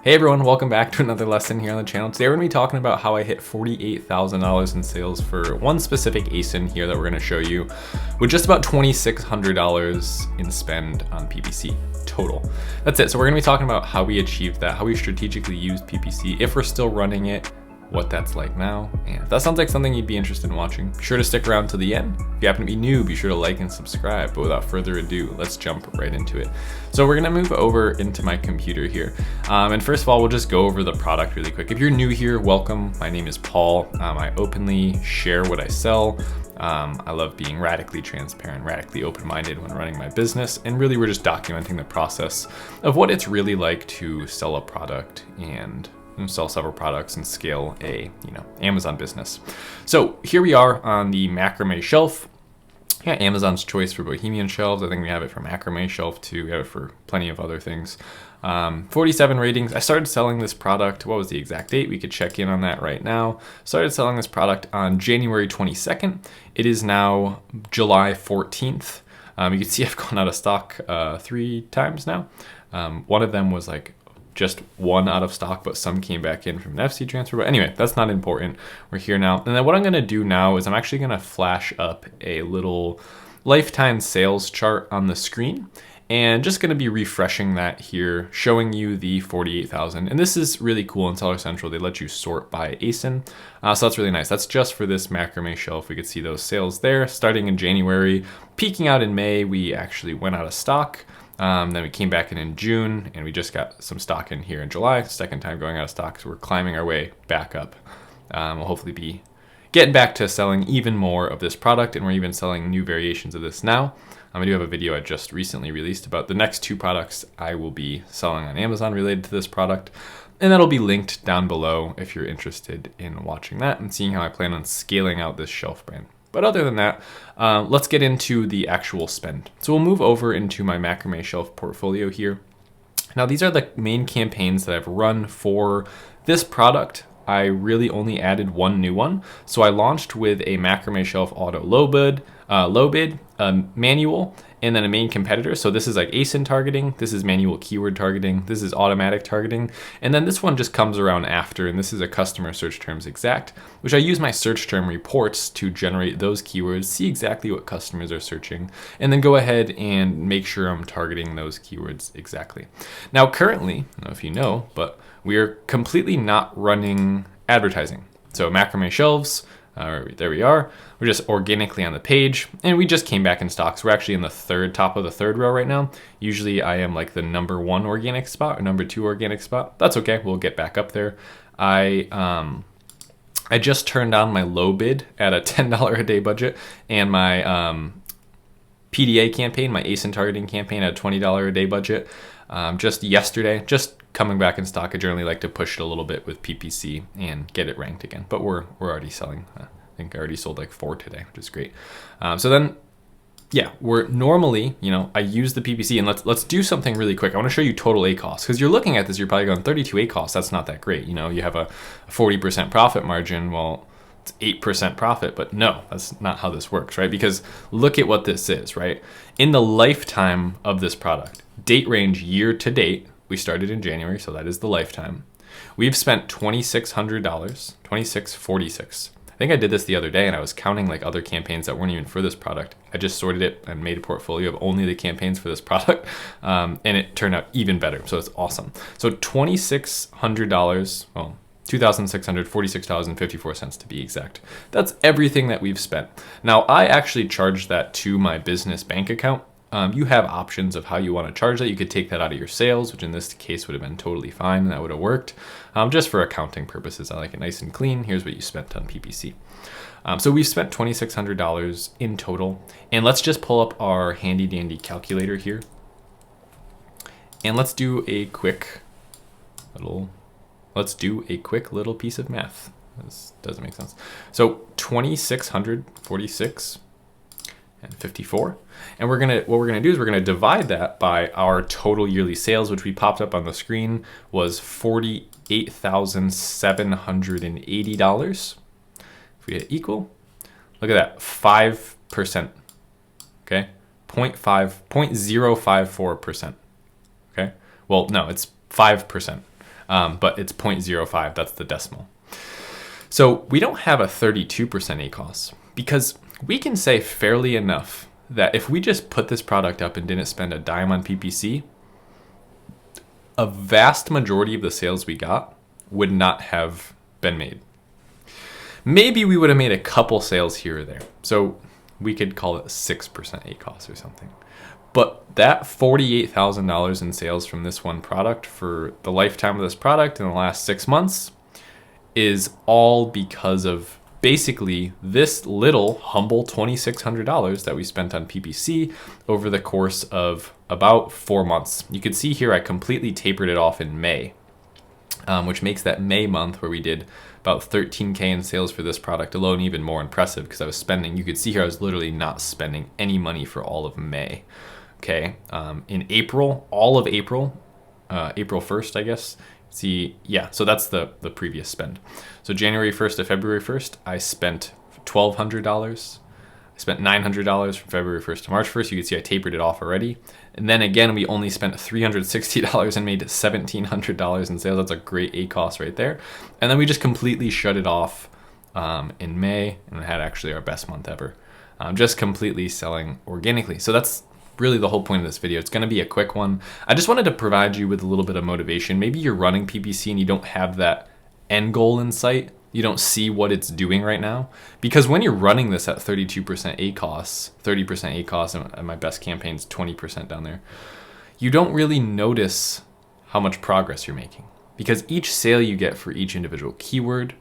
Hey everyone, welcome back to another lesson here on the channel. Today we're going to be talking about how I hit $48,000 in sales for one specific ASIN here that we're going to show you with just about $2,600 in spend on PPC total. That's it. So we're going to be talking about how we achieved that, how we strategically used PPC, if we're still running it, what that's like now. And if that sounds like something you'd be interested in watching, be sure to stick around to the end. If you happen to be new, be sure to like and subscribe. But without further ado, let's jump right into it. So we're gonna move over into my computer here. And first of all, we'll just go over the product really quick. If you're new here, welcome. My name is Paul. I openly share what I sell. I love being radically transparent, radically open-minded when running my business. And really, we're just documenting the process of what it's really like to sell a product and sell several products and scale a Amazon business. So here we are on the macrame shelf. Yeah, Amazon's choice for Bohemian shelves. I think we have it for macrame shelf too. We have it for plenty of other things. 47 ratings. I started selling this product. What was the exact date? We could check in on that right now. Started selling this product on January 22nd. It is now July 14th. You can see I've gone out of stock 3 times now. One of them was like just one out of stock, but some came back in from an FC transfer. But anyway, that's not important. We're here now. And then what I'm gonna do now is I'm actually gonna flash up a little lifetime sales chart on the screen and just gonna be refreshing that here, showing you the 48,000. And this is really cool in Seller Central. They let you sort by ASIN. So that's really nice. That's just for this macrame shelf. We could see those sales there starting in January, peaking out in May. We actually went out of stock. Then we came back in June, and we just got some stock in here in July. Second time going out of stock, so we're climbing our way back up. We'll hopefully be getting back to selling even more of this product, and we're even selling new variations of this now. I do have a video I just recently released about the next 2 products I will be selling on Amazon related to this product, and that'll be linked down below if you're interested in watching that and seeing how I plan on scaling out this shelf brand. But other than that, let's get into the actual spend. So we'll move over into my macrame shelf portfolio here. Now these are the main campaigns that I've run for this product. I really only added one new one. So I launched with a macrame shelf auto low bid, manual, and then a main competitor. So this is like ASIN targeting, this is manual keyword targeting, this is automatic targeting, and then this one just comes around after, and this is a customer search terms exact, which I use my search term reports to generate those keywords, see exactly what customers are searching, and then go ahead and make sure I'm targeting those keywords exactly. Now currently, I don't know if you know, but we are completely not running advertising. So macrame shelves, there we are. We're just organically on the page, and we just came back in stock. So we're actually in the top of the third row right now. Usually I am like the number 1 organic spot or number 2 organic spot. That's okay. We'll get back up there. I just turned on my low bid at a $10 a day budget, and my PDA campaign, my ASIN targeting campaign at a $20 a day budget. Just yesterday, just coming back in stock. I generally like to push it a little bit with PPC and get it ranked again, but we're already selling. I think I already sold like 4 today, which is great. So then, yeah, we're normally, I use the PPC, and let's do something really quick. I want to show you total ACoS, because you're looking at this, you're probably going 32 ACoS. That's not that great. You have a 40% profit margin. Well, it's 8% profit, but no, that's not how this works, right? Because look at what this is, right? In the lifetime of this product, date range year to date, we started in January, so that is the lifetime. We've spent $2,600, $2,646. I think I did this the other day, and I was counting like other campaigns that weren't even for this product. I just sorted it and made a portfolio of only the campaigns for this product, and it turned out even better. So it's awesome. So $2,600, well, $2,646.54 to be exact. That's everything that we've spent. Now, I actually charged that to my business bank account. You have options of how you want to charge that. You could take that out of your sales, which in this case would have been totally fine, and that would have worked. Just for accounting purposes, I like it nice and clean. Here's what you spent on PPC. So we've spent $2,600 in total. And let's just pull up our handy dandy calculator here. And let's do a quick little piece of math. This doesn't make sense. So 2,646 and 54. And what we're gonna do is we're gonna divide that by our total yearly sales, which we popped up on the screen was $48,780. If we hit equal, look at that, 5%. Okay, 0.054%. Okay, well, no, it's 5%. but it's 0.05, that's the decimal. So we don't have a 32% ACOS because we can say fairly enough that if we just put this product up and didn't spend a dime on PPC, a vast majority of the sales we got would not have been made. Maybe we would have made a couple sales here or there. So we could call it 6% ACOS or something. But that $48,000 in sales from this one product for the lifetime of this product in the last 6 months is all because of basically this little humble $2,600 that we spent on PPC over the course of about 4 months. You can see here I completely tapered it off in May, which makes that May month where we did about 13K in sales for this product alone even more impressive because I was spending, you could see here I was literally not spending any money for all of May. Okay, in April, all of April, April 1st, I guess. See, yeah, so that's the previous spend. So January 1st to February 1st, I spent $1,200. I spent $900 from February 1st to March 1st. You can see I tapered it off already. And then again, we only spent $360 and made $1,700 in sales. That's a great ACOS right there. And then we just completely shut it off in May and had actually our best month ever. Just completely selling organically. So that's really the whole point of this video. It's going to be a quick one. I just wanted to provide you with a little bit of motivation. Maybe you're running PPC and you don't have that end goal in sight. You don't see what it's doing right now. Because when you're running this at 32% ACOS, 30% ACOS, and my best campaign's 20% down there, you don't really notice how much progress you're making. Because each sale you get for each individual keyword,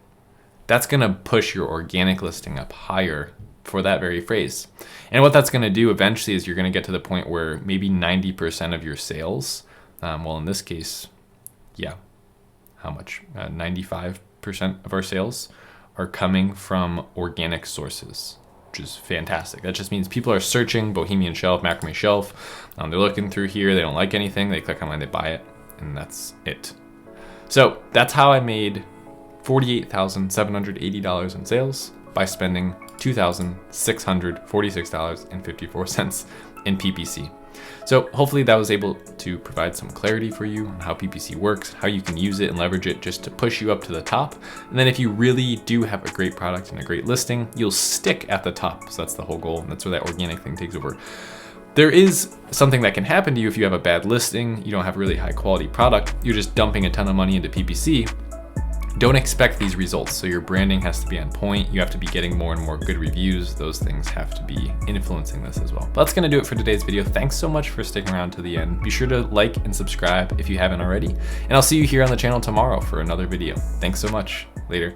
that's going to push your organic listing up higher for that very phrase. And what that's going to do eventually is you're going to get to the point where maybe 90% of your sales, well, in this case, yeah, how much? 95% of our sales are coming from organic sources, which is fantastic. That just means people are searching Bohemian Shelf, Macrame Shelf. They're looking through here. They don't like anything. They click online, they buy it, and that's it. So that's how I made $48,780 in sales by spending $2,646.54 in PPC. So hopefully that was able to provide some clarity for you on how PPC works, how you can use it and leverage it just to push you up to the top. And then if you really do have a great product and a great listing, you'll stick at the top. So that's the whole goal. And that's where that organic thing takes over. There is something that can happen to you if you have a bad listing, you don't have a really high quality product, you're just dumping a ton of money into PPC. Don't expect these results. So your branding has to be on point. You have to be getting more and more good reviews. Those things have to be influencing this as well. But that's gonna do it for today's video. Thanks so much for sticking around to the end. Be sure to like and subscribe if you haven't already. And I'll see you here on the channel tomorrow for another video. Thanks so much. Later.